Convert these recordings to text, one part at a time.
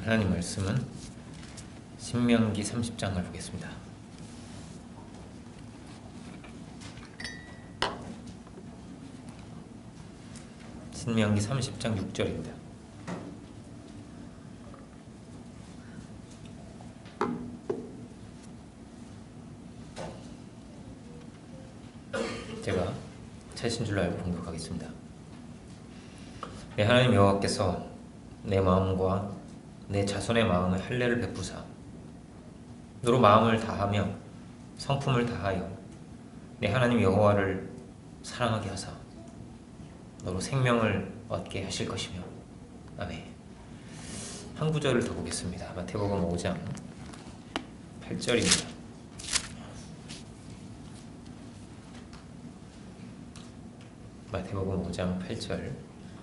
하나님 말씀은 신명기 30장을 보겠습니다. 신명기 30장 6절입니다. 제가 차신 줄로 알고 봉독하겠습니다. 내 하나님 여호와께서 내 마음과 내 자손의 마음에 할례를 베푸사 너로 마음을 다하며 성품을 다하여 내 하나님 여호와를 사랑하게 하사 너로 생명을 얻게 하실 것이며. 아멘. 한 구절을 더 보겠습니다. 마태복음 5장 8절입니다. 마태복음 5장 8절.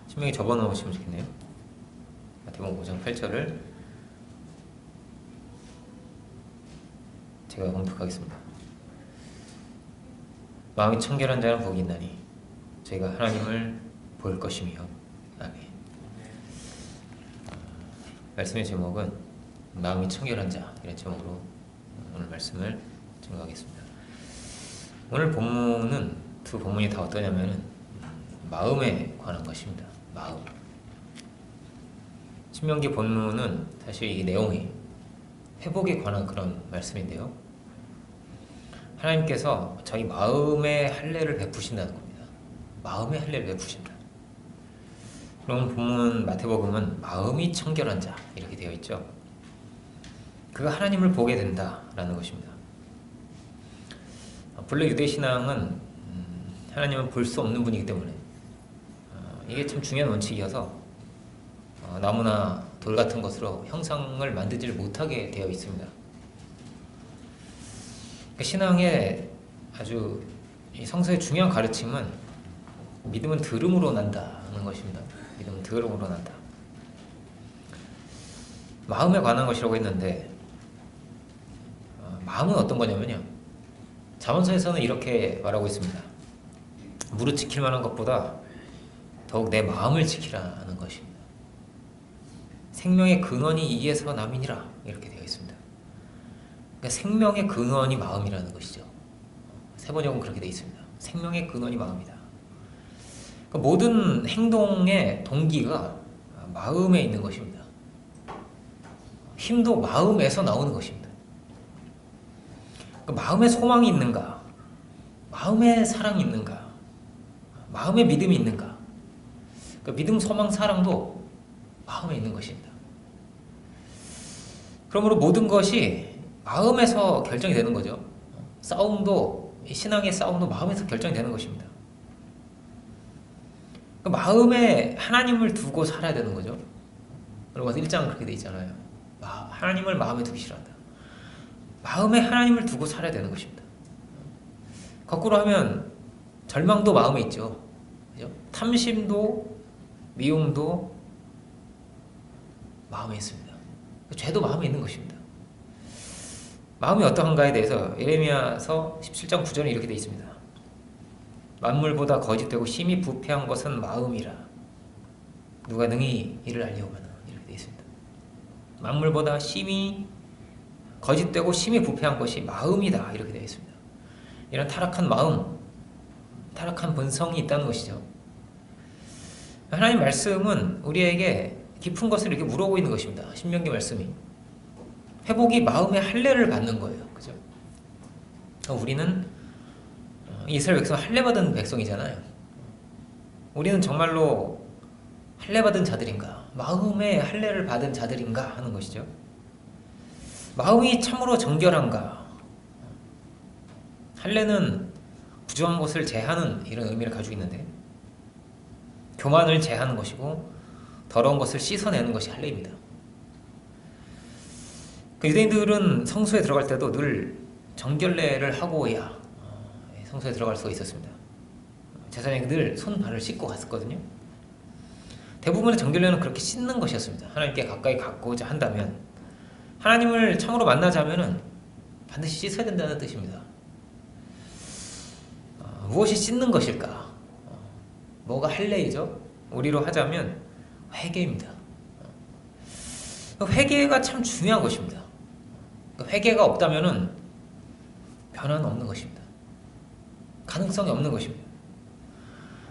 신명기 접어놓으시면 좋겠네요. 마태복음 5장 8절을 제가 봉독하겠습니다. 마음이 청결한 자는 복이 있나니 저희가 하나님을 볼 것이며. 아멘. 말씀의 제목은 마음이 청결한 자, 이런 제목으로 오늘 말씀을 증거하겠습니다. 오늘 본문은 두 본문이 다 어떠냐면은 마음에 관한 것입니다. 마음. 신명기 본문은 사실 이 내용이 회복에 관한 그런 말씀인데요. 하나님께서 자기 마음의 할례를 베푸신다는 겁니다. 마음의 할례를 베푸신다. 그럼 본문 마태복음은 마음이 청결한 자 이렇게 되어 있죠. 그가 하나님을 보게 된다라는 것입니다. 본래 유대신앙은 하나님은 볼 수 없는 분이기 때문에 이게 참 중요한 원칙이어서 나무나 돌 같은 것으로 형상을 만들지를 못하게 되어 있습니다. 신앙의 아주 성서의 중요한 가르침은 믿음은 들음으로 난다는 것입니다. 믿음은 들음으로 난다. 마음에 관한 것이라고 했는데 마음은 어떤 거냐면요, 잠언서에서는 이렇게 말하고 있습니다. 무릇 지킬 만한 것보다 더욱 내 마음을 지키라는 것입니다. 생명의 근원이 이에서 남이니라 이렇게 되어 있습니다. 그러니까 생명의 근원이 마음이라는 것이죠. 세번역은 그렇게 되어 있습니다. 생명의 근원이 마음이다. 그러니까 모든 행동의 동기가 마음에 있는 것입니다. 힘도 마음에서 나오는 것입니다. 그러니까 마음에 소망이 있는가, 마음에 사랑이 있는가, 마음에 믿음이 있는가. 그러니까 믿음, 소망, 사랑도 마음에 있는 것입니다. 그러므로 모든 것이 마음에서 결정이 되는 거죠. 싸움도, 신앙의 싸움도 마음에서 결정이 되는 것입니다. 그러니까 마음에 하나님을 두고 살아야 되는 거죠. 로마서 1장은 그렇게 돼 있잖아요. 하나님을 마음에 두기 싫어한다. 마음에 하나님을 두고 살아야 되는 것입니다. 거꾸로 하면 절망도 마음에 있죠. 그죠? 탐심도 미움도 마음에 있습니다. 죄도 마음에 있는 것입니다. 마음이 어떠한가에 대해서 예레미야서 17장 9절에 이렇게 되어 있습니다. 만물보다 거짓되고 심히 부패한 것은 마음이라 누가 능히 이를 알려오거나 이렇게 되어 있습니다. 만물보다 심히 거짓되고 심히 부패한 것이 마음이다 이렇게 되어 있습니다. 이런 타락한 마음, 타락한 본성이 있다는 것이죠. 하나님 말씀은 우리에게 깊은 것을 이렇게 물어보고 있는 것입니다. 신명기 말씀이 회복이 마음의 할례를 받는 거예요. 그죠? 우리는 이스라엘 백성 할례 받은 백성이잖아요. 우리는 정말로 할례 받은 자들인가, 마음의 할례를 받은 자들인가 하는 것이죠. 마음이 참으로 정결한가. 할례는 부정한 것을 제하는 이런 의미를 가지고 있는데, 교만을 제하는 것이고 더러운 것을 씻어내는 것이 할례입니다. 유대인들은 성소에 들어갈 때도 늘 정결례를 하고야 성소에 들어갈 수가 있었습니다. 제사장이 늘 손, 발을 씻고 갔었거든요. 대부분의 정결례는 그렇게 씻는 것이었습니다. 하나님께 가까이 가고자 한다면, 하나님을 참으로 만나자면 반드시 씻어야 된다는 뜻입니다. 무엇이 씻는 것일까? 뭐가 할례이죠? 우리로 하자면 회개입니다. 회개가 참 중요한 것입니다. 회개가 없다면은 변화는 없는 것입니다. 가능성이 없는 것입니다.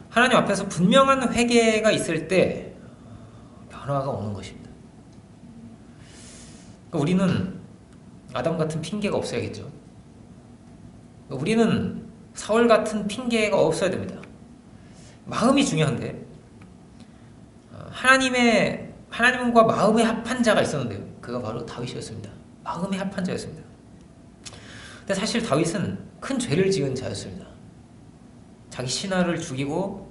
하나님 앞에서 분명한 회개가 있을 때 변화가 오는 것입니다. 우리는 아담 같은 핑계가 없어야겠죠. 우리는 사울 같은 핑계가 없어야 됩니다. 마음이 중요한데 하나님과 마음의 합한 자가 있었는데요. 그가 바로 다윗이었습니다. 마음의 합한 자였습니다. 근데 사실 다윗은 큰 죄를 지은 자였습니다. 자기 신하를 죽이고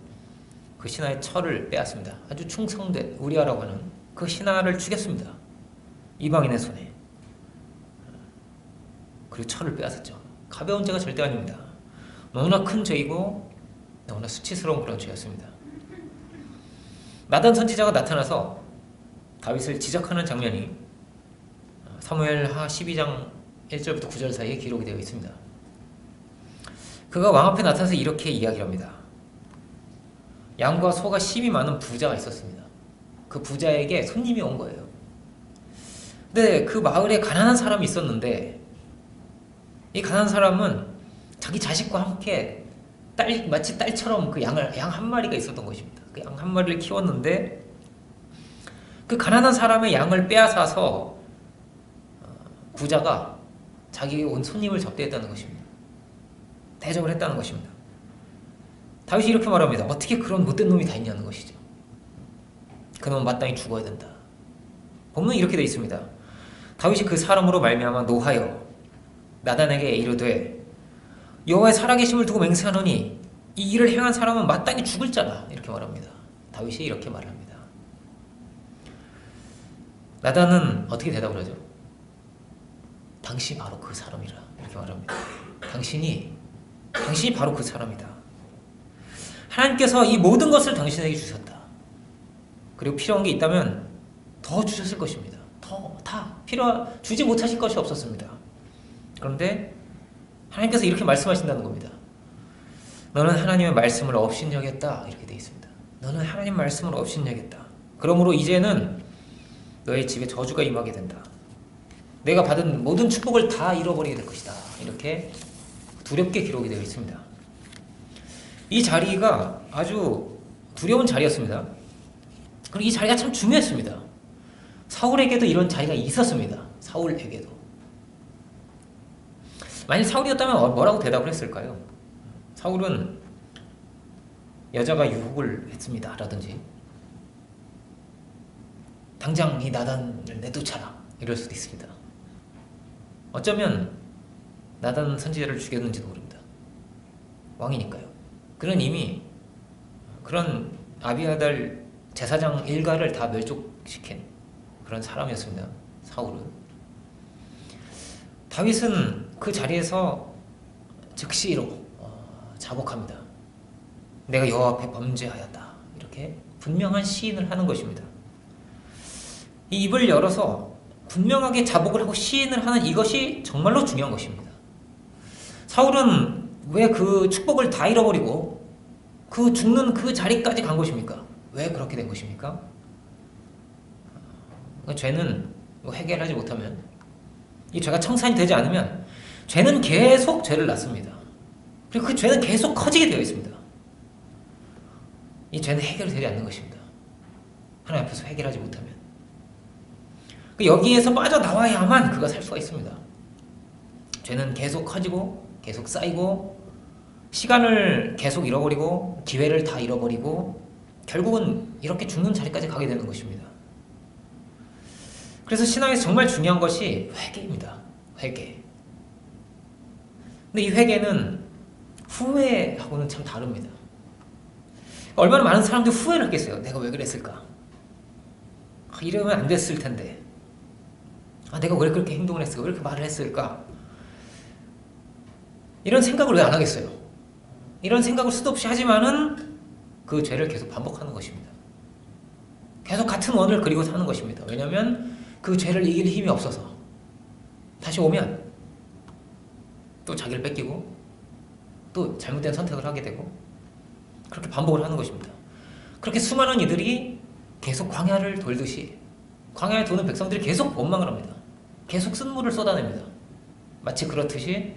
그 신하의 철을 빼앗습니다. 아주 충성된 우리아라고 하는 그 신하를 죽였습니다. 이방인의 손에. 그리고 철을 빼앗았죠. 가벼운 죄가 절대 아닙니다. 너무나 큰 죄이고 너무나 수치스러운 그런 죄였습니다. 나단 선지자가 나타나서 다윗을 지적하는 장면이 사무엘하 12장 1절부터 9절 사이에 기록이 되어 있습니다. 그가 왕 앞에 나타나서 이렇게 이야기를 합니다. 양과 소가 심이 많은 부자가 있었습니다. 그 부자에게 손님이 온 거예요. 근데 그 마을에 가난한 사람이 있었는데 이 가난한 사람은 자기 자식과 함께 마치 딸처럼 그 양 한 마리가 있었던 것입니다. 그 양 한 마리를 키웠는데 그 가난한 사람의 양을 빼앗아서 부자가 자기에게 온 손님을 접대했다는 것입니다. 대접을 했다는 것입니다. 다윗이 이렇게 말합니다. 어떻게 그런 못된 놈이 다 있냐는 것이죠. 그놈은 마땅히 죽어야 된다. 본문은 이렇게 되어 있습니다. 다윗이 그 사람으로 말미암아 노하여 나단에게 이르되 여호와의 살아계심을 두고 맹세하노니 이 일을 행한 사람은 마땅히 죽을 자다. 이렇게 말합니다. 다윗이 이렇게 말합니다. 나단은 어떻게 대답을 하죠? 당신이 바로 그 사람이라. 이렇게 말합니다. 당신이 바로 그 사람이다. 하나님께서 이 모든 것을 당신에게 주셨다. 그리고 필요한 게 있다면 더 주셨을 것입니다. 주지 못하실 것이 없었습니다. 그런데 하나님께서 이렇게 말씀하신다는 겁니다. 너는 하나님의 말씀을 업신여겼다. 이렇게 되어 있습니다. 너는 하나님 말씀을 업신여겼다. 그러므로 이제는 너의 집에 저주가 임하게 된다. 내가 받은 모든 축복을 다 잃어버리게 될 것이다. 이렇게 두렵게 기록이 되어 있습니다. 이 자리가 아주 두려운 자리였습니다. 그리고 이 자리가 참 중요했습니다. 사울에게도 이런 자리가 있었습니다. 사울에게도. 만약 사울이었다면 뭐라고 대답을 했을까요? 사울은 여자가 유혹을 했습니다. 라든지 당장 이 나단을 내쫓아라. 이럴 수도 있습니다. 어쩌면 나단 선지자를 죽였는지도 모릅니다. 왕이니까요. 그는 이미 그런 아비아달 제사장 일가를 다 멸족시킨 그런 사람이었습니다. 사울은. 다윗은 그 자리에서 즉시로 자복합니다. 내가 여호와 앞에 범죄하였다. 이렇게 분명한 시인을 하는 것입니다. 이 입을 열어서 분명하게 자복을 하고 시인을 하는 이것이 정말로 중요한 것입니다. 사울은 왜 그 축복을 다 잃어버리고 그 죽는 그 자리까지 간 것입니까? 왜 그렇게 된 것입니까? 죄는 해결하지 못하면, 이 죄가 청산이 되지 않으면 죄는 계속 죄를 낳습니다. 그리고 그 죄는 계속 커지게 되어 있습니다. 이 죄는 해결되지 않는 것입니다. 하나님 앞에서 해결하지 못하면. 여기에서 빠져나와야만 그가 살 수가 있습니다. 죄는 계속 커지고 계속 쌓이고 시간을 계속 잃어버리고 기회를 다 잃어버리고 결국은 이렇게 죽는 자리까지 가게 되는 것입니다. 그래서 신앙에서 정말 중요한 것이 회개입니다. 회개. 근데 이 회개는 후회하고는 참 다릅니다. 얼마나 많은 사람들이 후회를 하겠어요. 내가 왜 그랬을까? 이러면 안 됐을 텐데. 내가 왜 그렇게 행동을 했을까? 왜 그렇게 말을 했을까? 이런 생각을 왜 안 하겠어요? 이런 생각을 수도 없이 하지만은 그 죄를 계속 반복하는 것입니다. 계속 같은 원을 그리고 사는 것입니다. 왜냐하면 그 죄를 이길 힘이 없어서 다시 오면 또 자기를 뺏기고 또 잘못된 선택을 하게 되고 그렇게 반복을 하는 것입니다. 그렇게 수많은 이들이 계속 광야를 돌듯이 광야에 도는 백성들이 계속 원망을 합니다. 계속 쓴물을 쏟아냅니다. 마치 그렇듯이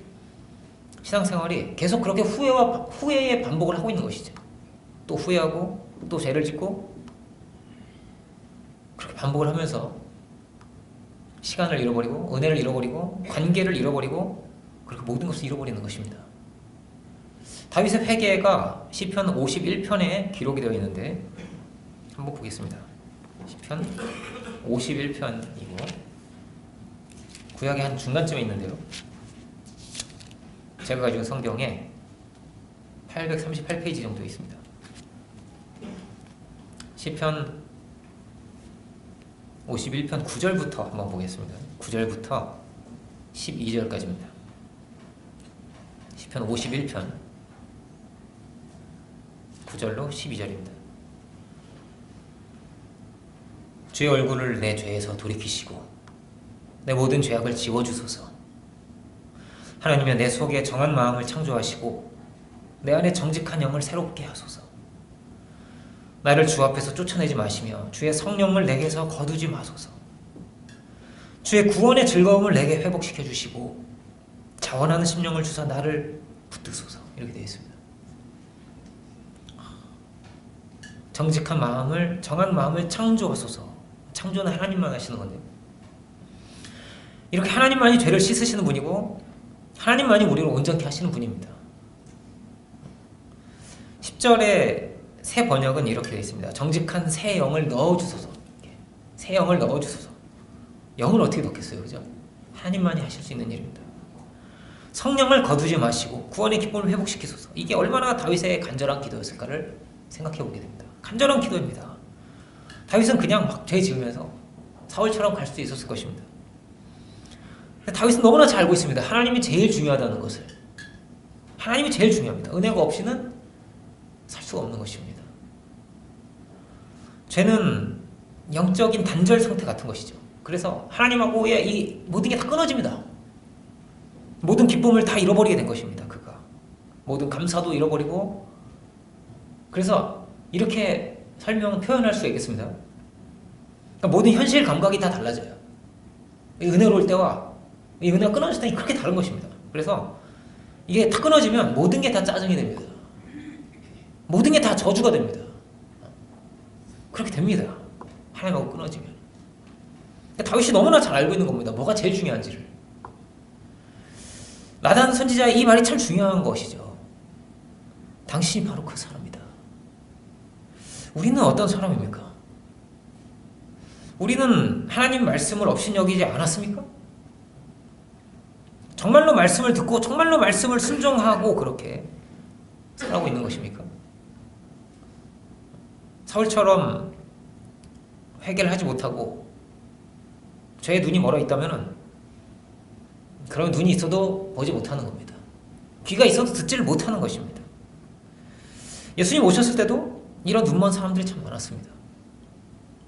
신앙생활이 계속 그렇게 후회의 반복을 하고 있는 것이죠. 또 후회하고 또 죄를 짓고 그렇게 반복을 하면서 시간을 잃어버리고 은혜를 잃어버리고 관계를 잃어버리고 그렇게 모든 것을 잃어버리는 것입니다. 다윗의 회개가 시편 51편에 기록이 되어 있는데 한번 보겠습니다. 시편 51편이고 구약의 한 중간쯤에 있는데요. 제가 가지고 성경에 838페이지 정도 있습니다. 시편 51편 9절부터 한번 보겠습니다. 9절부터 12절까지입니다. 시편 51편 9절로 12절입니다. 주의 얼굴을 내 죄에서 돌이키시고 내 모든 죄악을 지워주소서. 하나님이여 내 속에 정한 마음을 창조하시고 내 안에 정직한 영을 새롭게 하소서. 나를 주 앞에서 쫓아내지 마시며 주의 성령을 내게서 거두지 마소서. 주의 구원의 즐거움을 내게 회복시켜 주시고 자원하는 심령을 주사 나를 붙드소서. 이렇게 되어 있습니다. 정직한 마음을, 정한 마음을 창조하소서. 창조는 하나님만 하시는 건데요. 이렇게 하나님만이 죄를 씻으시는 분이고 하나님만이 우리를 온전케 하시는 분입니다. 10절에 새 번역은 이렇게 되어 있습니다. 정직한 새 영을 넣어주소서. 새 영을 넣어주소서. 영을 어떻게 넣겠어요? 그죠? 하나님만이 하실 수 있는 일입니다. 성령을 거두지 마시고 구원의 기쁨을 회복시키소서. 이게 얼마나 다윗의 간절한 기도였을까를 생각해 보게 됩니다. 간절한 기도입니다. 다윗은 그냥 막 죄 지으면서 사울처럼 갈 수도 있었을 것입니다. 다윗은 너무나 잘 알고 있습니다. 하나님이 제일 중요하다는 것을. 하나님이 제일 중요합니다. 은혜가 없이는 살 수가 없는 것입니다. 죄는 영적인 단절 상태 같은 것이죠. 그래서 하나님하고의 이 모든 게 다 끊어집니다. 모든 기쁨을 다 잃어버리게 된 것입니다. 그가 모든 감사도 잃어버리고, 그래서 이렇게 표현할 수 있겠습니다. 그러니까 모든 현실 감각이 다 달라져요. 은혜로울 때와 이 은혜가 끊어질 때는 그렇게 다른 것입니다. 그래서 이게 다 끊어지면 모든 게 다 짜증이 됩니다. 모든 게 다 저주가 됩니다. 그렇게 됩니다. 하나님하고 끊어지면. 다윗이 너무나 잘 알고 있는 겁니다. 뭐가 제일 중요한지를. 나단 선지자의 이 말이 참 중요한 것이죠. 당신이 바로 그 사람이다. 우리는 어떤 사람입니까? 우리는 하나님 말씀을 업신여기지 않았습니까? 정말로 말씀을 듣고 정말로 말씀을 순종하고 그렇게 살아가고 있는 것입니까? 사울처럼 회개를 하지 못하고 죄의 눈이 멀어 있다면 그런 눈이 있어도 보지 못하는 겁니다. 귀가 있어도 듣지를 못하는 것입니다. 예수님 오셨을 때도 이런 눈먼 사람들이 참 많았습니다.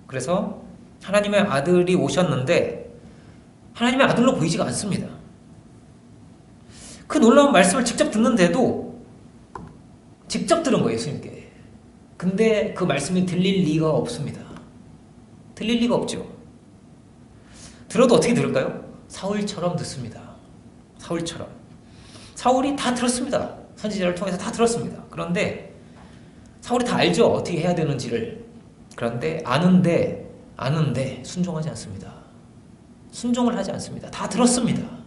그래서 하나님의 아들이 오셨는데 하나님의 아들로 보이지가 않습니다. 그 놀라운 말씀을 직접 듣는데도 직접 들은 거예요, 예수님께. 근데 그 말씀이 들릴 리가 없습니다. 들릴 리가 없죠. 들어도 어떻게 들을까요? 사울처럼 듣습니다. 사울처럼. 사울이 다 들었습니다. 선지자를 통해서 다 들었습니다. 그런데 사울이 다 알죠. 어떻게 해야 되는지를. 그런데 아는데 순종하지 않습니다. 순종을 하지 않습니다. 다 들었습니다.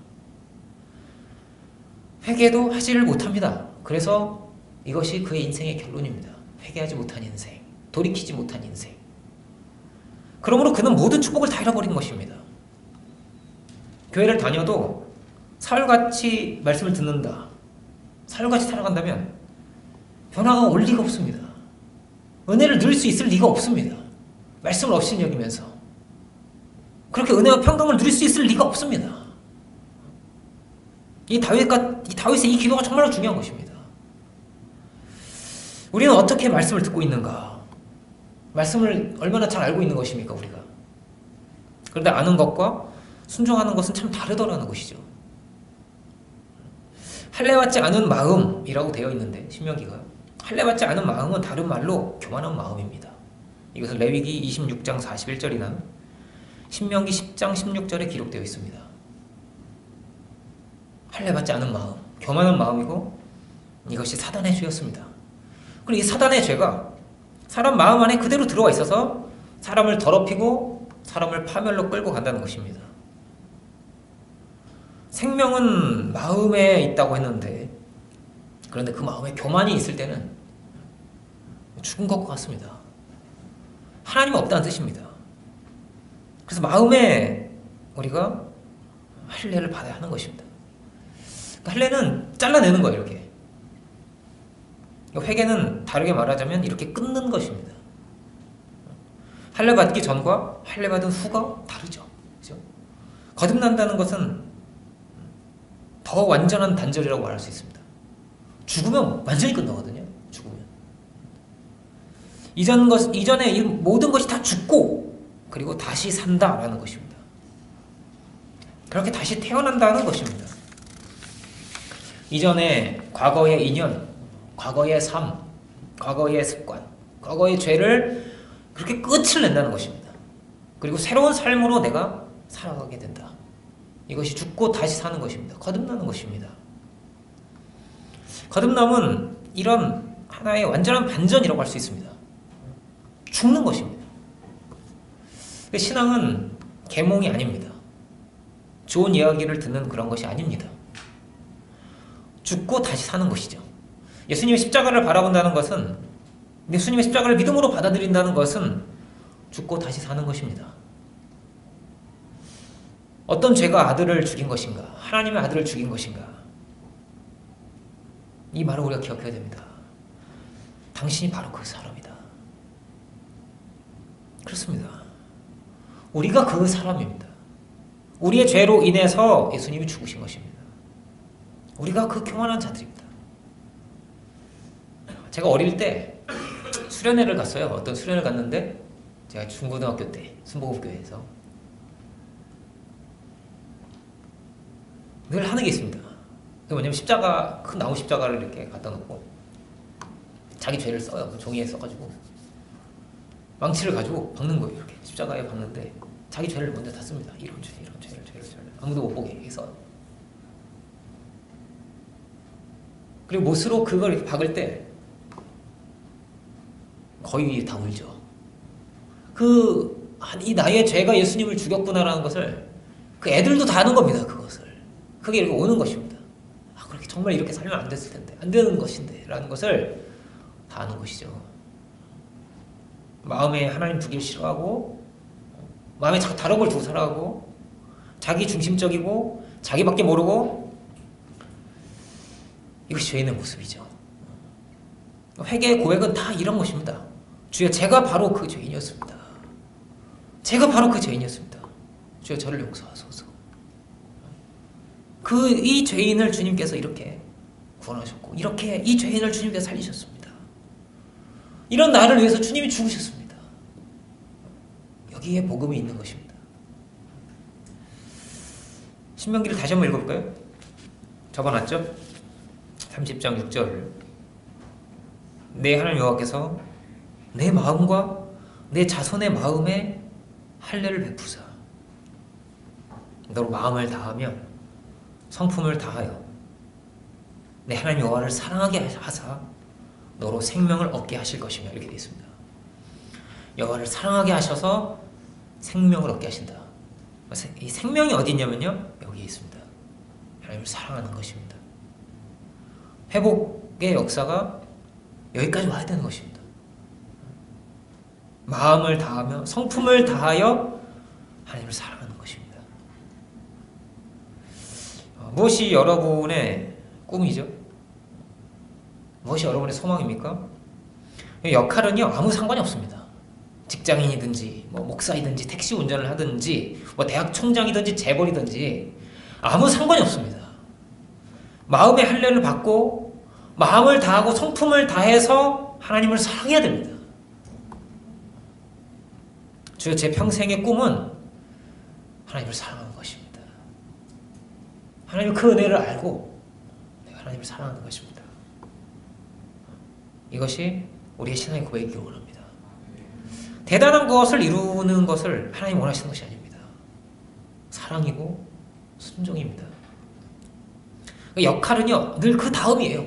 회개도 하지를 못합니다. 그래서 이것이 그의 인생의 결론입니다. 회개하지 못한 인생, 돌이키지 못한 인생. 그러므로 그는 모든 축복을 다 잃어버린 것입니다. 교회를 다녀도 사울같이 말씀을 듣는다, 사울같이 살아간다면 변화가 올 리가 없습니다. 은혜를 누릴 수 있을 리가 없습니다. 말씀을 업신여기면서 그렇게 은혜와 평강을 누릴 수 있을 리가 없습니다. 이 다윗의 이 기도가 정말로 중요한 것입니다. 우리는 어떻게 말씀을 듣고 있는가? 말씀을 얼마나 잘 알고 있는 것입니까, 우리가? 그런데 아는 것과 순종하는 것은 참 다르더라는 것이죠. 할례받지 않은 마음이라고 되어 있는데, 신명기가 할례받지 않은 마음은 다른 말로 교만한 마음입니다. 이것을 레위기 26장 41절이나 신명기 10장 16절에 기록되어 있습니다. 할례받지 않은 마음, 교만한 마음이고 이것이 사단의 죄였습니다. 그리고 이 사단의 죄가 사람 마음 안에 그대로 들어와 있어서 사람을 더럽히고 사람을 파멸로 끌고 간다는 것입니다. 생명은 마음에 있다고 했는데 그런데 그 마음에 교만이 있을 때는 죽은 것과 같습니다. 하나님이 없다는 뜻입니다. 그래서 마음에 우리가 할례를 받아야 하는 것입니다. 할례는 잘라내는 거예요. 이렇게. 회개는 다르게 말하자면 이렇게 끊는 것입니다. 할례 받기 전과 할례 받은 후가 다르죠. 그렇죠? 거듭난다는 것은 더 완전한 단절이라고 말할 수 있습니다. 죽으면 완전히 끝나거든요. 죽으면. 이전에 이 모든 것이 다 죽고 그리고 다시 산다라는 것입니다. 그렇게 다시 태어난다는 것입니다. 이전에 과거의 인연, 과거의 삶, 과거의 습관, 과거의 죄를 그렇게 끝을 낸다는 것입니다. 그리고 새로운 삶으로 내가 살아가게 된다. 이것이 죽고 다시 사는 것입니다. 거듭나는 것입니다. 거듭남은 이런 하나의 완전한 반전이라고 할 수 있습니다. 죽는 것입니다. 신앙은 계몽이 아닙니다. 좋은 이야기를 듣는 그런 것이 아닙니다. 죽고 다시 사는 것이죠. 예수님의 십자가를 바라본다는 것은, 예수님의 십자가를 믿음으로 받아들인다는 것은 죽고 다시 사는 것입니다. 어떤 죄가 아들을 죽인 것인가? 하나님의 아들을 죽인 것인가? 이 말을 우리가 기억해야 됩니다. 당신이 바로 그 사람이다. 그렇습니다. 우리가 그 사람입니다. 우리의 죄로 인해서 예수님이 죽으신 것입니다. 우리가 그 교만한 자들입니다. 제가 어릴 때 수련회를 갔어요. 어떤 수련회를 갔는데 제가 중고등학교 때 순복음교회에서 늘 하는 게 있습니다. 그게 뭐냐면 십자가, 큰 나무 십자가를 이렇게 갖다 놓고 자기 죄를 써요. 종이에 써가지고 망치를 가지고 박는 거예요. 이렇게 십자가에 박는데 자기 죄를 먼저 다 씁니다. 이런 죄, 이런 죄를 아무도 못 보게 해서. 그리고 못으로 그걸 이렇게 박을 때 거의 다 울죠. 이 나의 죄가 예수님을 죽였구나라는 것을 그 애들도 다 아는 겁니다. 그것을. 그게 이렇게 오는 것입니다. 그렇게 정말 이렇게 살면 안 됐을 텐데, 안 되는 것인데 라는 것을 다 아는 것이죠. 마음에 하나님 두길 싫어하고 마음에 자꾸 다른 걸 두고 살아가고 자기 중심적이고 자기밖에 모르고, 이것이 죄인의 모습이죠. 회개의 고백은 다 이런 것입니다. 주여, 제가 바로 그 죄인이었습니다. 제가 바로 그 죄인이었습니다. 주여, 저를 용서하소서. 이 죄인을 주님께서 이렇게 구원하셨고, 이렇게 이 죄인을 주님께서 살리셨습니다. 이런 나를 위해서 주님이 죽으셨습니다. 여기에 복음이 있는 것입니다. 신명기를 다시 한번 읽어볼까요? 적어놨죠? 30장 6절. 내 하나님 여호와께서 내 마음과 내 자손의 마음에 할례를 베푸사 너로 마음을 다하며 성품을 다하여 내 하나님 여호와를 사랑하게 하사 너로 생명을 얻게 하실 것이며, 이렇게 되어 있습니다. 여호와를 사랑하게 하셔서 생명을 얻게 하신다. 이 생명이 어디 있냐면요, 여기에 있습니다. 하나님을 사랑하는 것입니다. 회복의 역사가 여기까지 와야 되는 것입니다. 마음을 다하며 성품을 다하여 하나님을 사랑하는 것입니다. 무엇이 여러분의 꿈이죠? 무엇이 여러분의 소망입니까? 역할은요, 아무 상관이 없습니다. 직장인이든지 목사이든지 택시 운전을 하든지 대학 총장이든지 재벌이든지 아무 상관이 없습니다. 마음의 할례를 받고 마음을 다하고 성품을 다해서 하나님을 사랑해야 됩니다. 주여, 제 평생의 꿈은 하나님을 사랑하는 것입니다. 하나님 그 은혜를 알고 내가 하나님을 사랑하는 것입니다. 이것이 우리의 신앙의 고백이기를 원합니다. 대단한 것을 이루는 것을 하나님 원하시는 것이 아닙니다. 사랑이고 순종입니다. 역할은요 늘 그 다음이에요.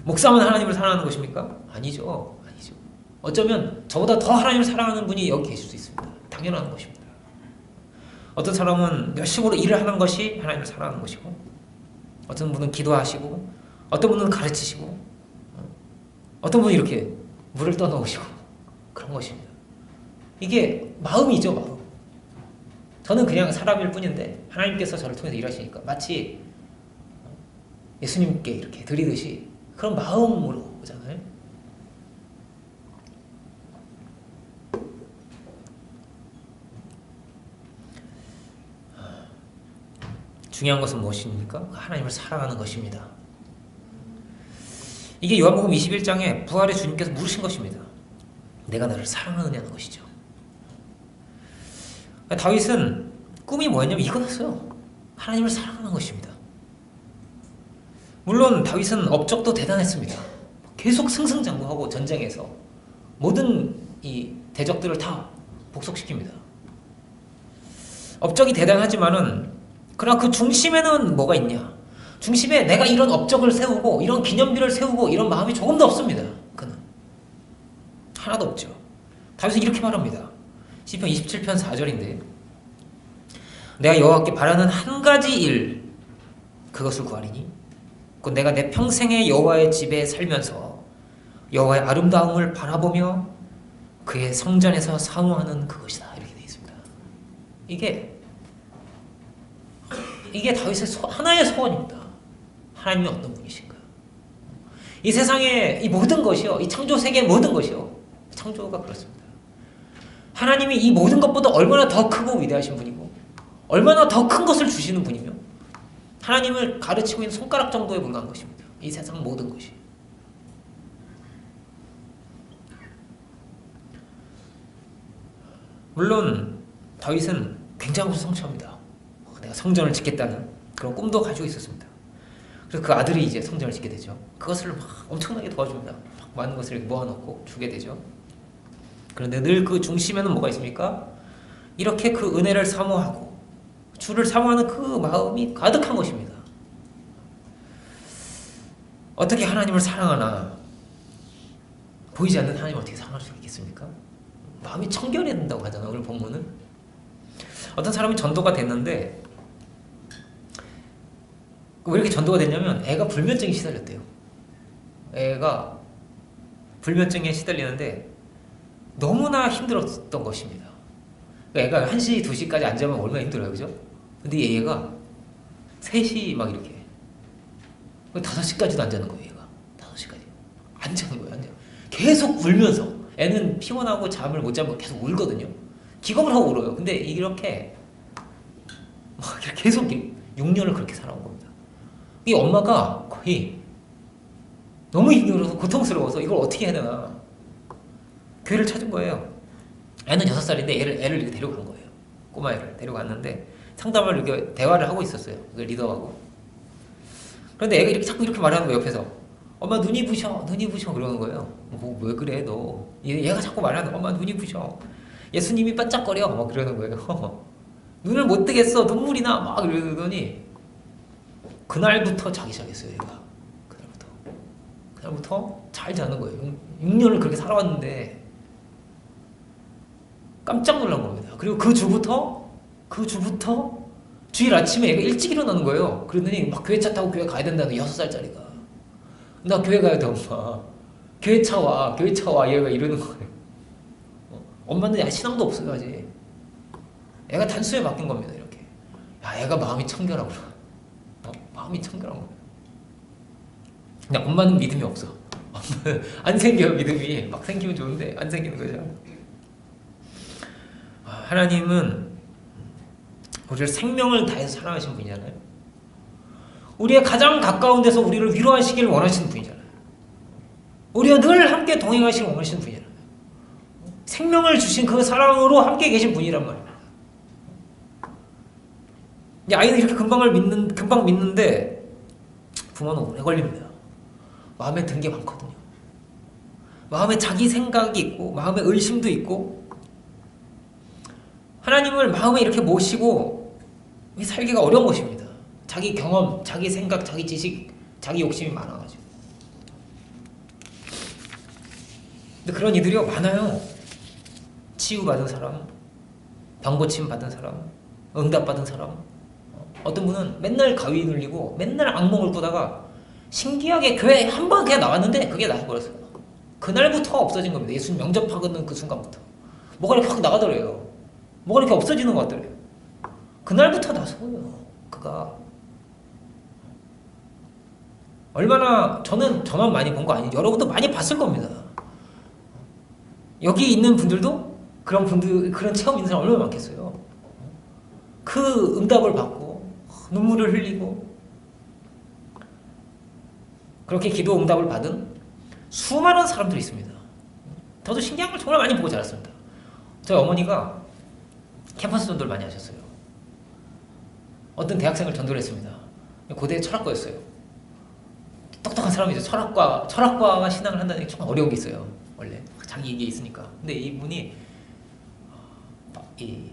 목사만 하나님을 사랑하는 것입니까? 아니죠. 아니죠. 어쩌면 저보다 더 하나님을 사랑하는 분이 여기 계실 수 있습니다. 당연한 것입니다. 어떤 사람은 열심으로 일을 하는 것이 하나님을 사랑하는 것이고, 어떤 분은 기도하시고, 어떤 분은 가르치시고, 어떤 분은 이렇게 물을 떠놓으시고, 그런 것입니다. 이게 마음이죠, 마음. 저는 그냥 사람일 뿐인데 하나님께서 저를 통해서 일하시니까 마치 예수님께 이렇게 드리듯이 그런 마음으로 오잖아요. 중요한 것은 무엇입니까? 하나님을 사랑하는 것입니다. 이게 요한복음 21장에 부활의 주님께서 물으신 것입니다. 내가 나를 사랑하느냐는 것이죠. 다윗은 꿈이 뭐였냐면 이거였어요. 하나님을 사랑하는 것입니다. 물론 다윗은 업적도 대단했습니다. 계속 승승장구하고 전쟁에서 모든 이 대적들을 다 복속시킵니다. 업적이 대단하지만은 그러나 그 중심에는 뭐가 있냐? 중심에 내가 이런 업적을 세우고 이런 기념비를 세우고 이런 마음이 조금도 없습니다. 그는 하나도 없죠. 다윗은 이렇게 말합니다. 시편 27편 4절인데 내가 여호와께 바라는 한 가지 일 그것을 구하리니 곧 내가 내 평생에 여호와의 집에 살면서 여호와의 아름다움을 바라보며 그의 성전에서 사모하는 그것이다. 이렇게 되어 있습니다. 이게 다윗의 하나의 소원입니다. 하나님이 어떤 분이신가? 이 세상의 이 모든 것이요, 이 창조 세계의 모든 것이요, 창조가 그렇습니다. 하나님이 이 모든 것보다 얼마나 더 크고 위대하신 분이고 얼마나 더 큰 것을 주시는 분이며 하나님을 가르치고 있는 손가락 정도에 불과한 것입니다. 이 세상 모든 것이. 물론 다윗은 굉장한 것을 성취합니다. 내가 성전을 짓겠다는 그런 꿈도 가지고 있었습니다. 그래서 그 아들이 이제 성전을 짓게 되죠. 그것을 막 엄청나게 도와줍니다. 막 많은 것을 이렇게 모아놓고 주게 되죠. 그런데 늘 그 중심에는 뭐가 있습니까? 이렇게 그 은혜를 사모하고 주를 사모하는 그 마음이 가득한 것입니다. 어떻게 하나님을 사랑하나? 보이지 않는 하나님을 어떻게 사랑할 수 있겠습니까? 마음이 청결해야 된다고 하잖아요. 오늘 본문은. 어떤 사람이 전도가 됐는데 왜 이렇게 전도가 됐냐면 애가 불면증에 시달렸대요. 애가 불면증에 시달리는데 너무나 힘들었던 것입니다. 애가 1시, 2시까지 안 자면 얼마나 힘들어요. 그죠? 근데 얘가 3시 막 이렇게 5시까지도 안 자는 거예요. 얘가 5시까지 안 자는 거예요. 안 자. 계속 울면서 애는 피곤하고 잠을 못 자면 계속 울거든요. 기겁을 하고 울어요. 근데 이렇게 막 계속 6년을 그렇게 살아온 겁니다. 이 엄마가 거의 너무 힘들어서 고통스러워서 이걸 어떻게 해야 되나 교회를 찾은 거예요. 애는 6살인데 애를 이렇게 데려간 거예요. 꼬마애를 데려갔는데 상담을 이렇게 대화를 하고 있었어요. 그 리더하고. 그런데 애가 자꾸 이렇게 말하는 거예요. 옆에서 엄마 눈이 부셔 그러는 거예요. 왜 그래 너? 얘가 자꾸 말하는 엄마 눈이 부셔. 예수님이 반짝거려 막 그러는 거예요. 눈을 못 뜨겠어 눈물이 나 막 그러더니 그날부터 자기 시작했어요. 얘가 그날부터 잘 자는 거예요. 6년을 그렇게 살아왔는데 깜짝 놀란 겁니다. 그리고 그 주부터 주일 아침에 얘가 일찍 일어나는 거예요. 그러더니 막 교회차 타고 교회 가야 된다는 6살짜리가 나 교회 가야 돼 엄마. 교회차 와 얘가 이러는 거예요. 엄마는 야 신앙도 없어요 아직. 애가 단수에 맡긴 겁니다. 이렇게 야 애가 마음이 청결하고 마음이 청결한 거예요. 그냥 엄마는 믿음이 없어. 안 생겨요. 믿음이 막 생기면 좋은데 안 생기는 거죠. 하나님은 우리를 생명을 다해서 사랑하신 분이잖아요. 우리의 가장 가까운 데서 우리를 위로하시기를 원하시는 분이잖아요. 우리와 늘 함께 동행하시길 원하시는 분이잖아요. 생명을 주신 그 사랑으로 함께 계신 분이란 말이에요. 아이는 이렇게 금방 믿는데 부모는 오래 걸립니다. 마음에 든 게 많거든요. 마음에 자기 생각이 있고 마음에 의심도 있고 하나님을 마음에 이렇게 모시고 이게 살기가 어려운 것입니다. 자기 경험, 자기 생각, 자기 지식, 자기 욕심이 많아가지고. 근데 그런 이들이 많아요. 치유받은 사람, 병고침 받은 사람, 응답받은 사람. 어떤 분은 맨날 가위 눌리고 맨날 악몽을 꾸다가 신기하게 교회 한 번 그냥 나왔는데 그게 나서버렸어요. 그날부터 없어진 겁니다. 예수님 영접하는 그 순간부터. 뭐가 이렇게 확 나가더래요. 뭐가 이렇게 없어지는 것 같더래요. 그날부터 나서요. 그가. 얼마나 저만 많이 본 거 아니에요. 여러분도 많이 봤을 겁니다. 여기 있는 분들도 그런 체험 있는 사람 얼마나 많겠어요. 그 응답을 받고 눈물을 흘리고 그렇게 기도 응답을 받은 수많은 사람들이 있습니다. 저도 신기한 걸 정말 많이 보고 자랐습니다. 저희 어머니가 캠퍼스 전도를 많이 하셨어요. 어떤 대학생을 전도를 했습니다. 고대 철학과였어요. 똑똑한 사람이죠. 철학과 신앙을 한다는 게 정말 어려운 게 있어요. 원래 자기 얘기에 있으니까. 근데 이분이 이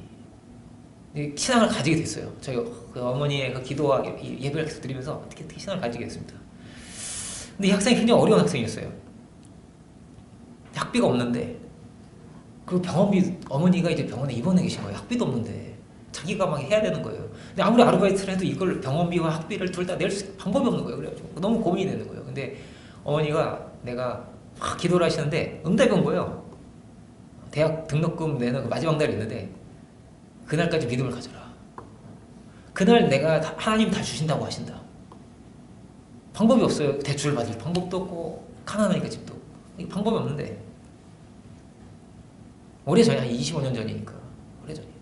신앙을 가지게 됐어요. 저희 그 어머니의 그 기도와 예배를 계속 드리면서 어떻게 신앙을 가지게 됐습니다. 근데 이 학생이 굉장히 어려운 학생이었어요. 학비가 없는데 그 병원비 어머니가 이제 병원에 입원해 계신 거예요. 학비도 없는데 자기가 막 해야 되는 거예요. 근데 아무리 아르바이트를 해도 이걸 병원비와 학비를 둘 다 낼 방법이 없는 거예요. 그래가지고 너무 고민이 되는 거예요. 근데 어머니가 내가 막 기도를 하시는데 응답이 온 거예요. 대학 등록금 내는 그 마지막 날이 있는데 그날까지 믿음을 가져라. 그날 내가 하나님 다 주신다고 하신다. 방법이 없어요. 대출을 받을 방법도 없고 가난하니까 집도 방법이 없는데 오래전이 한 25년 전이니까 오래전이에요.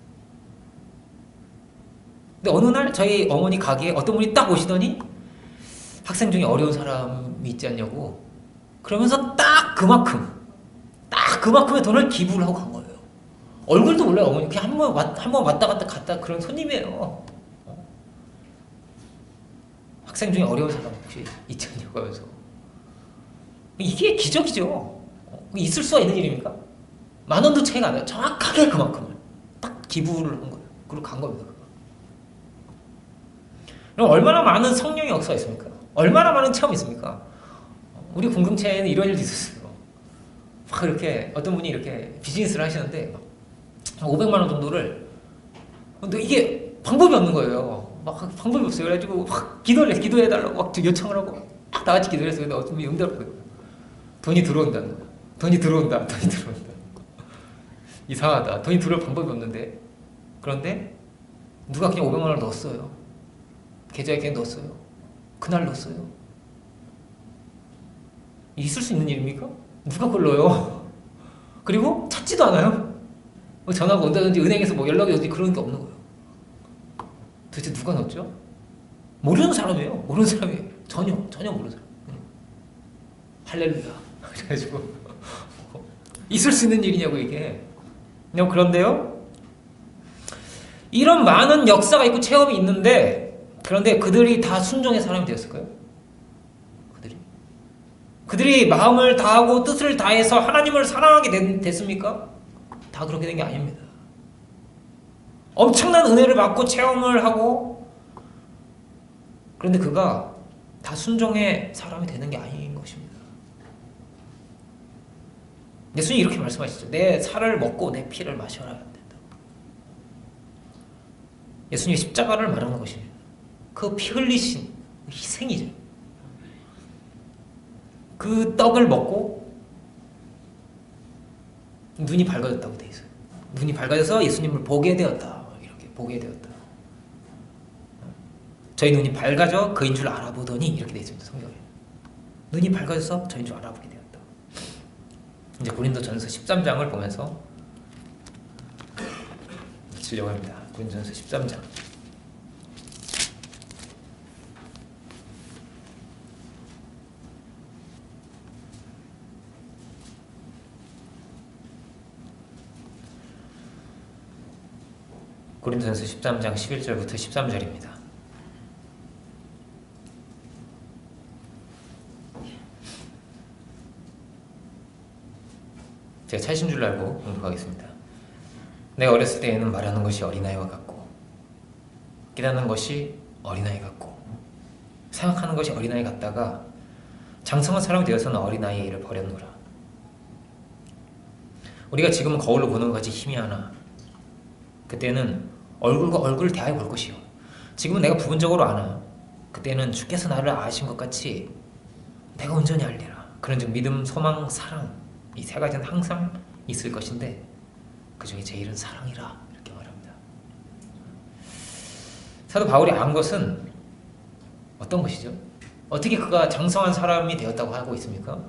근데 어느 날 저희 어머니 가게에 어떤 분이 딱 오시더니 학생 중에 어려운 사람이 있지 않냐고 그러면서 딱 그만큼의 돈을 기부를 하고 간 거예요. 얼굴도 몰라요. 어머니 그냥 한 번 왔다 갔다 갔다 그런 손님이에요. 학생 중에 어려운 사람 혹시 있지 않냐고 하면서 이게 기적이죠. 있을 수가 있는 일입니까? 10,000원도 차이가 안 나요. 정확하게 그만큼을 딱 기부를 한 거예요. 그리고 간 겁니다. 그럼 얼마나 많은 성령의 역사가 있습니까? 얼마나 많은 체험이 있습니까? 우리 공동체에는 이런 일도 있었어요. 막 이렇게 어떤 분이 이렇게 비즈니스를 하시는데 한 500만 원 정도를 근데 이게 방법이 없는 거예요. 막 방법이 없어요. 그래가지고 막 기도해달라고 막 요청을 하고 막 다 같이 기도를 했어요. 근데 어떤 분이 응답을 거예요. 돈이 들어온다는 거야. 돈이 들어온다. 이상하다. 돈이 들어올 방법이 없는데. 그런데 누가 그냥 500만 원을 넣었어요. 계좌에 그냥 넣었어요. 그날 넣었어요. 있을 수 있는 일입니까? 누가 그걸 넣어요? 그리고 찾지도 않아요. 뭐 전화가 온다든지 은행에서 뭐 연락이 오든지 그런 게 없는 거예요. 도대체 누가 넣었죠? 모르는 사람이에요. 전혀 모르는 사람. 할렐루야. 그래가지고 있을 수 있는 일이냐고 이게. 그런데요. 이런 많은 역사가 있고 체험이 있는데 그런데 그들이 다 순종의 사람이 되었을까요? 그들이 마음을 다하고 뜻을 다해서 하나님을 사랑하게 됐습니까? 다 그렇게 된 게 아닙니다. 엄청난 은혜를 받고 체험을 하고 그런데 그가 다 순종의 사람이 되는 게 아닌 것입니다. 예수님이 이렇게 말씀하시죠. 내 살을 먹고 내 피를 마셔야 된다. 예수님이 십자가를 말하는 것입니다. 그 피 흘리신 희생이죠. 그 떡을 먹고 눈이 밝아졌다고 돼 있어요. 눈이 밝아져서 예수님을 보게 되었다. 이렇게 보게 되었다. 저희 눈이 밝아져 그인 줄 알아보더니 이렇게 돼 있습니다. 성경에. 눈이 밝아져서 저인 줄 알아보게 되었다. 이제 고린도전서 13장을 보면서 치려고 합니다. 고린도전서 13장. 고린도전서 13장 11절부터 13절입니다. 제가 차신 줄 알고 공부하겠습니다. 내가 어렸을 때에는 말하는 것이 어린아이와 같고 깨닫는 것이 어린아이 같고 생각하는 것이 어린아이 같다가 장성한 사람이 되어서는 어린아이의 일을 버렸노라. 우리가 지금 거울로 보는 것 같이 힘이 하나, 그때는 얼굴과 얼굴을 대하여 볼 것이요. 지금은 내가 부분적으로 아나, 그때는 주께서 나를 아신 것 같이 내가 온전히 알리라. 그런즉 믿음, 소망, 사랑, 이 세 가지는 항상 있을 것인데 그 중에 제일은 사랑이라, 이렇게 말합니다. 사도 바울이 안 것은 어떤 것이죠? 어떻게 그가 장성한 사람이 되었다고 하고 있습니까?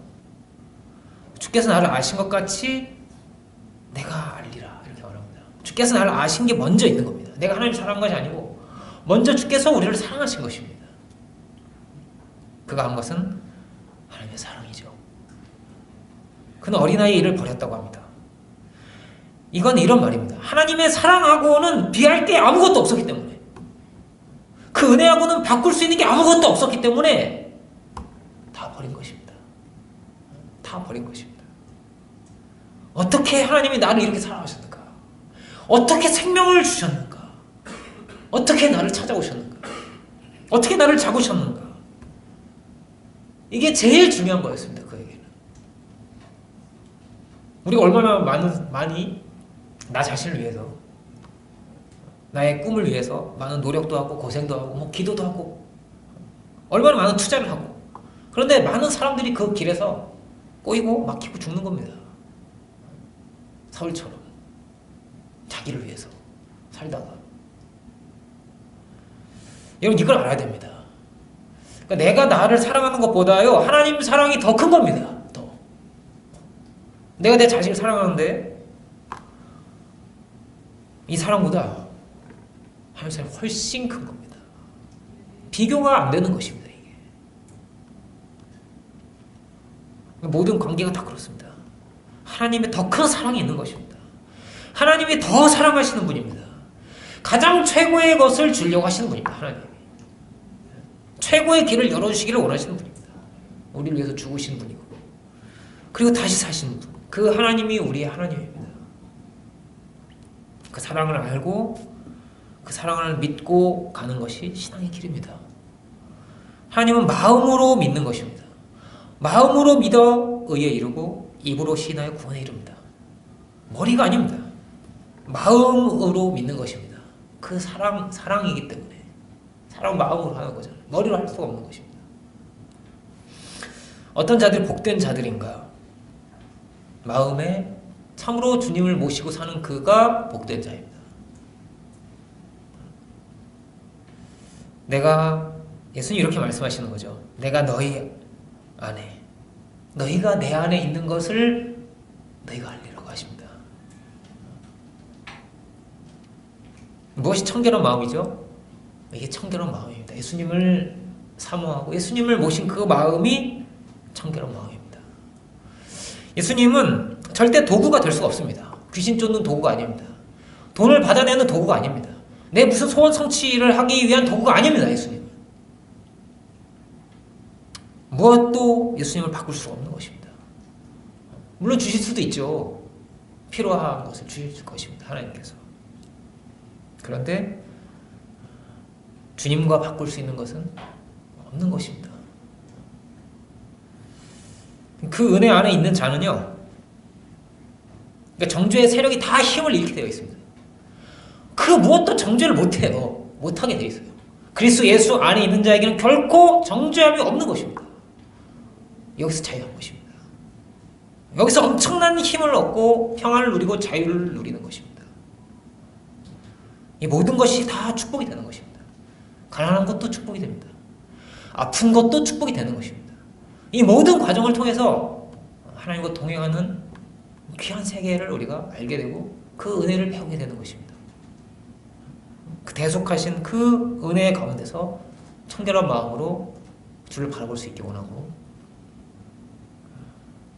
주께서 나를 아신 것 같이 내가 알리라, 이렇게 말합니다. 주께서 나를 아신 게 먼저 있는 겁니다. 내가 하나님을 사랑한 것이 아니고 먼저 주께서 우리를 사랑하신 것입니다. 그가 한 것은 하나님의 사랑이죠. 그는 어린아이의 일을 버렸다고 합니다. 이건 이런 말입니다. 하나님의 사랑하고는 비할 게 아무것도 없었기 때문에, 그 은혜하고는 바꿀 수 있는 게 아무것도 없었기 때문에 다 버린 것입니다. 다 버린 것입니다. 어떻게 하나님이 나를 이렇게 사랑하셨는가? 어떻게 생명을 주셨는가? 어떻게 나를 찾아오셨는가? 어떻게 나를 잡으셨는가? 이게 제일 중요한 거였습니다. 그에게는. 우리가 얼마나 많이 나 자신을 위해서, 나의 꿈을 위해서 많은 노력도 하고 고생도 하고 기도도 하고 얼마나 많은 투자를 하고, 그런데 많은 사람들이 그 길에서 꼬이고 막히고 죽는 겁니다. 사울처럼 자기를 위해서 살다가. 여러분, 이걸 알아야 됩니다. 그러니까 내가 나를 사랑하는 것보다요, 하나님 사랑이 더 큰 겁니다. 더. 내가 내 자신을 사랑하는데 이 사랑보다 하나님 사랑이 훨씬 큰 겁니다. 비교가 안 되는 것입니다. 이게 모든 관계가 다 그렇습니다. 하나님의 더 큰 사랑이 있는 것입니다. 하나님이 더 사랑하시는 분입니다. 가장 최고의 것을 주려고 하시는 분입니다. 하나님이 최고의 길을 열어주시기를 원하시는 분입니다. 우리를 위해서 죽으신 분이고, 그리고 다시 사시는 분, 그 하나님이 우리의 하나님입니다. 그 사랑을 알고 그 사랑을 믿고 가는 것이 신앙의 길입니다. 하나님은 마음으로 믿는 것입니다. 마음으로 믿어 의에 이르고 입으로 시인하여 구원에 이릅니다. 머리가 아닙니다. 마음으로 믿는 것입니다. 그 사랑이기 때문에. 사랑은 마음으로 하는 거잖아요. 머리로 할 수가 없는 것입니다. 어떤 자들이 복된 자들인가? 마음에 참으로 주님을 모시고 사는 그가 복된 자입니다. 예수님 이렇게 말씀하시는 거죠. 내가 너희 안에, 너희가 내 안에 있는 것을 너희가 알리라고 하십니다. 무엇이 청결한 마음이죠? 이게 청결한 마음입니다. 예수님을 사모하고 예수님을 모신 그 마음이 청결한 마음입니다. 예수님은 절대 도구가 될 수가 없습니다. 귀신 쫓는 도구가 아닙니다. 돈을 받아내는 도구가 아닙니다. 내 무슨 소원 성취를 하기 위한 도구가 아닙니다. 예수님은 무엇도 예수님을 바꿀 수가 없는 것입니다. 물론 주실 수도 있죠. 필요한 것을 주실 것입니다. 하나님께서. 그런데 주님과 바꿀 수 있는 것은 없는 것입니다. 그 은혜 안에 있는 자는요, 그러니까 정죄의 세력이 다 힘을 잃게 되어 있습니다. 그 무엇도 정죄를 못해요. 못하게 되어 있어요. 그리스도 예수 안에 있는 자에게는 결코 정죄함이 없는 것입니다. 여기서 자유한 것입니다. 여기서 엄청난 힘을 얻고 평안을 누리고 자유를 누리는 것입니다. 이 모든 것이 다 축복이 되는 것입니다. 가난한 것도 축복이 됩니다. 아픈 것도 축복이 되는 것입니다. 이 모든 과정을 통해서 하나님과 동행하는 귀한 세계를 우리가 알게 되고 그 은혜를 배우게 되는 것입니다. 그 대속하신 그 은혜 가운데서 청결한 마음으로 주를 바라볼 수 있게 원하고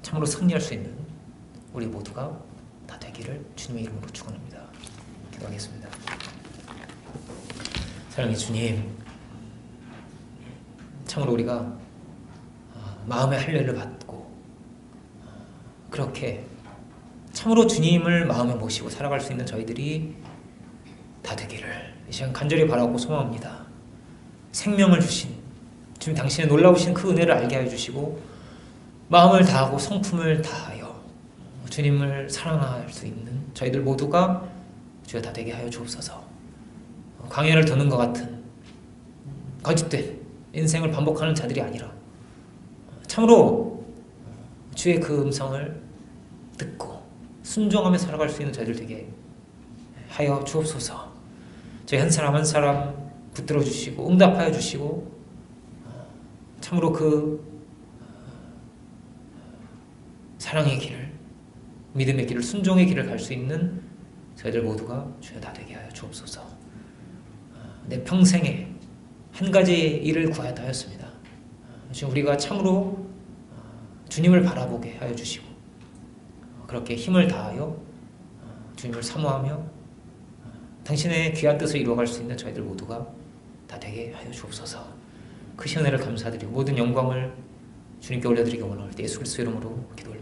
참으로 승리할 수 있는 우리 모두가 다 되기를 주님의 이름으로 축원합니다. 기도하겠습니다. 사랑의 주님, 참으로 우리가 마음의 할례를 받고 그렇게 참으로 주님을 마음에 모시고 살아갈 수 있는 저희들이 다 되기를 이 시간 간절히 바라고 소망합니다. 생명을 주신 주님, 당신의 놀라우신 그 은혜를 알게 하여 주시고 마음을 다하고 성품을 다하여 주님을 사랑할 수 있는 저희들 모두가 주여 다 되게 하여 주옵소서. 광야를 도는 것 같은 거짓된 인생을 반복하는 자들이 아니라 참으로 주의 그 음성을 듣고 순종하며 살아갈 수 있는 자들 되게 하여 주옵소서. 저희 한 사람 한 사람 붙들어 주시고 응답하여 주시고 참으로 그 사랑의 길을, 믿음의 길을, 순종의 길을 갈 수 있는 저희들 모두가 주여 다 되게 하여 주옵소서. 내 평생에 한 가지 일을 구하였다 하였습니다. 지금 우리가 참으로 주님을 바라보게 하여 주시고 그렇게 힘을 다하여 주님을 사모하며 당신의 귀한 뜻을 이루어갈 수 있는 저희들 모두가 다 되게 하여 주옵소서. 크신 은혜를 감사드리고 모든 영광을 주님께 올려드리기 원할 때 예수 그리스도 이름으로 기도를